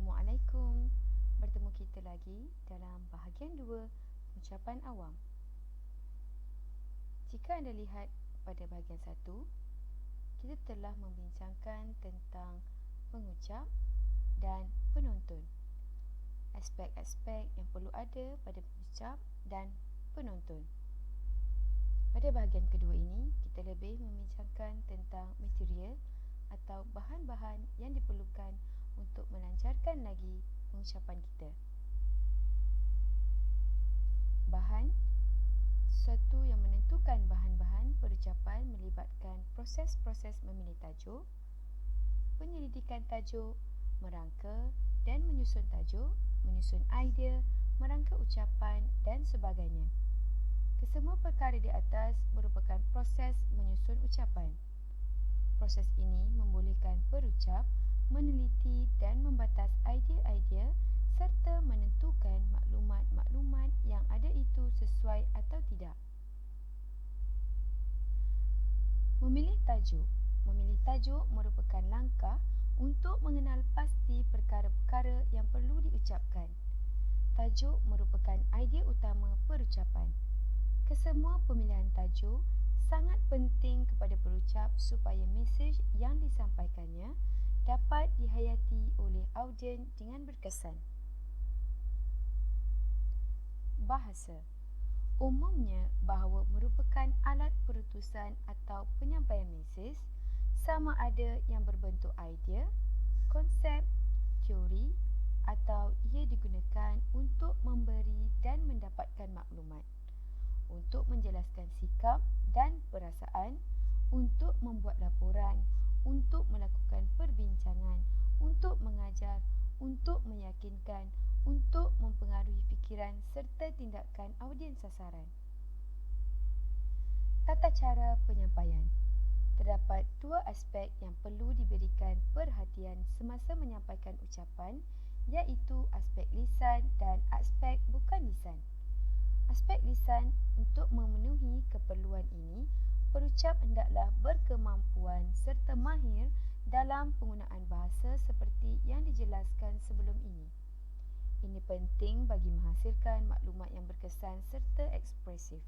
Assalamualaikum. Bertemu kita lagi dalam bahagian 2 ucapan awam. Jika anda lihat pada bahagian 1, kita telah membincangkan tentang pengucap dan penonton. Aspek-aspek yang perlu ada pada pengucap dan penonton. Pada bahagian kedua ini, kita lebih membincangkan tentang material atau bahan-bahan yang diperlukan untuk melancarkan lagi pengucapan kita. Bahan, sesuatu yang menentukan bahan-bahan perucapan melibatkan proses-proses memilih tajuk, penyelidikan tajuk, merangka dan menyusun tajuk, menyusun idea, merangka ucapan dan sebagainya. Kesemua perkara di atas merupakan proses menyusun ucapan. Proses ini membolehkan perucap meneliti dan membatas idea-idea serta menentukan maklumat-maklumat yang ada itu sesuai atau tidak. Memilih tajuk. Memilih tajuk merupakan langkah untuk mengenal pasti perkara-perkara yang perlu diucapkan. Tajuk merupakan idea utama perucapan. Kesemua pemilihan tajuk sangat penting kepada perucap supaya mesej yang disampaikannya dapat dihayati oleh audien dengan berkesan. Bahasa umumnya bahawa merupakan alat perutusan atau penyampaian mesej sama ada yang berbentuk idea, konsep, teori atau ia digunakan untuk memberi dan mendapatkan maklumat, untuk menjelaskan sikap dan perasaan, untuk membuat laporan, untuk melakukan perbincangan, untuk mengajar, untuk meyakinkan, untuk mempengaruhi fikiran serta tindakan audien sasaran. Tata cara penyampaian. Terdapat dua aspek yang perlu diberikan perhatian semasa menyampaikan ucapan, iaitu aspek lisan dan aspek bukan lisan. Aspek lisan, untuk memenuhi keperluan ini, perucap hendaklah berkemampuan serta mahir dalam penggunaan bahasa seperti yang dijelaskan sebelum ini. Ini penting bagi menghasilkan maklumat yang berkesan serta ekspresif.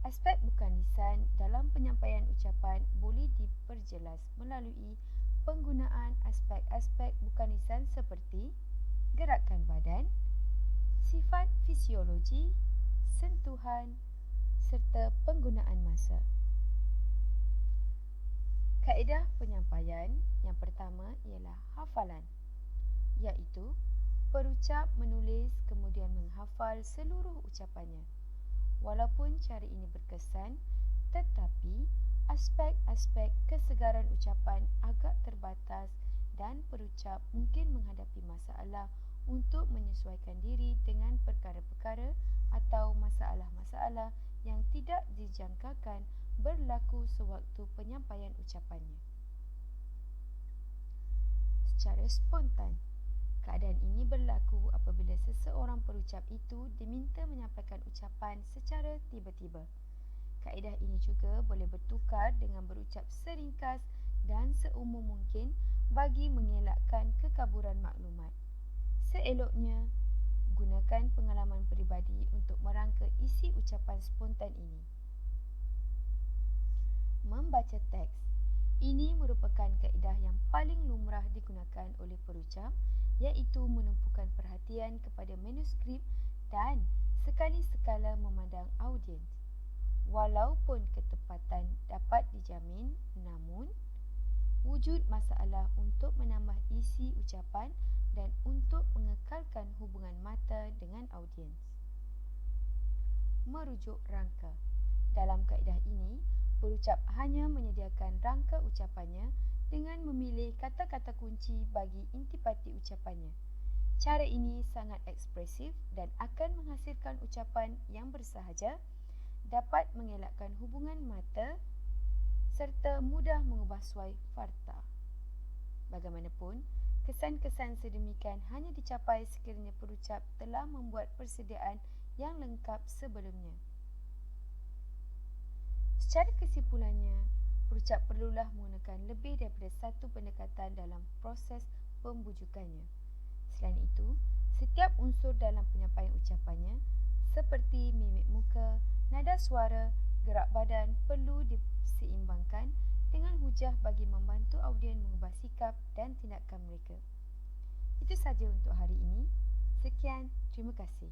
Aspek bukan lisan dalam penyampaian ucapan boleh diperjelas melalui penggunaan aspek-aspek bukan lisan seperti gerakan badan, sifat fisiologi, sentuhan serta penggunaan masa. Kaedah penyampaian yang pertama ialah hafalan, iaitu perucap menulis kemudian menghafal seluruh ucapannya. Walaupun cara ini berkesan, tetapi aspek-aspek kesegaran ucapan agak terbatas dan perucap mungkin menghadapi masalah untuk menyesuaikan diri dengan perkara-perkara atau masalah-masalah yang tidak dijangkakan berlaku sewaktu penyampaian ucapannya. Secara spontan, keadaan ini berlaku apabila seseorang perucap itu diminta menyampaikan ucapan secara tiba-tiba. Kaedah ini juga boleh bertukar dengan berucap seringkas dan seumum mungkin bagi mengelakkan kekaburan maklumat. Seeloknya, gunakan pengalaman peribadi untuk merangka isi ucapan spontan ini. Membaca teks. Ini merupakan kaedah yang paling lumrah digunakan oleh perucap, iaitu menumpukan perhatian kepada manuskrip dan sekali-sekala memandang audiens. Walaupun ketepatan dapat dijamin, namun wujud masalah untuk menambah isi ucapan dan untuk mengekalkan hubungan mata dengan audiens. Merujuk rangka. Dalam kaedah ini, perucap hanya menyediakan rangka ucapannya dengan memilih kata-kata kunci bagi intipati ucapannya. Cara ini sangat ekspresif dan akan menghasilkan ucapan yang bersahaja, dapat mengelakkan hubungan mata serta mudah mengubah suai farta. Bagaimanapun, kesan-kesan sedemikian hanya dicapai sekiranya perucap telah membuat persediaan yang lengkap sebelumnya. Secara kesimpulannya, perucap perlulah menggunakan lebih daripada satu pendekatan dalam proses pembujukannya. Selain itu, setiap unsur dalam penyampaian ucapannya seperti mimik muka, nada suara, gerak badan perlu diseimbangkan dengan hujah bagi membantu audien mengubah sikap dan tindakan mereka. Itu sahaja untuk hari ini. Sekian, terima kasih.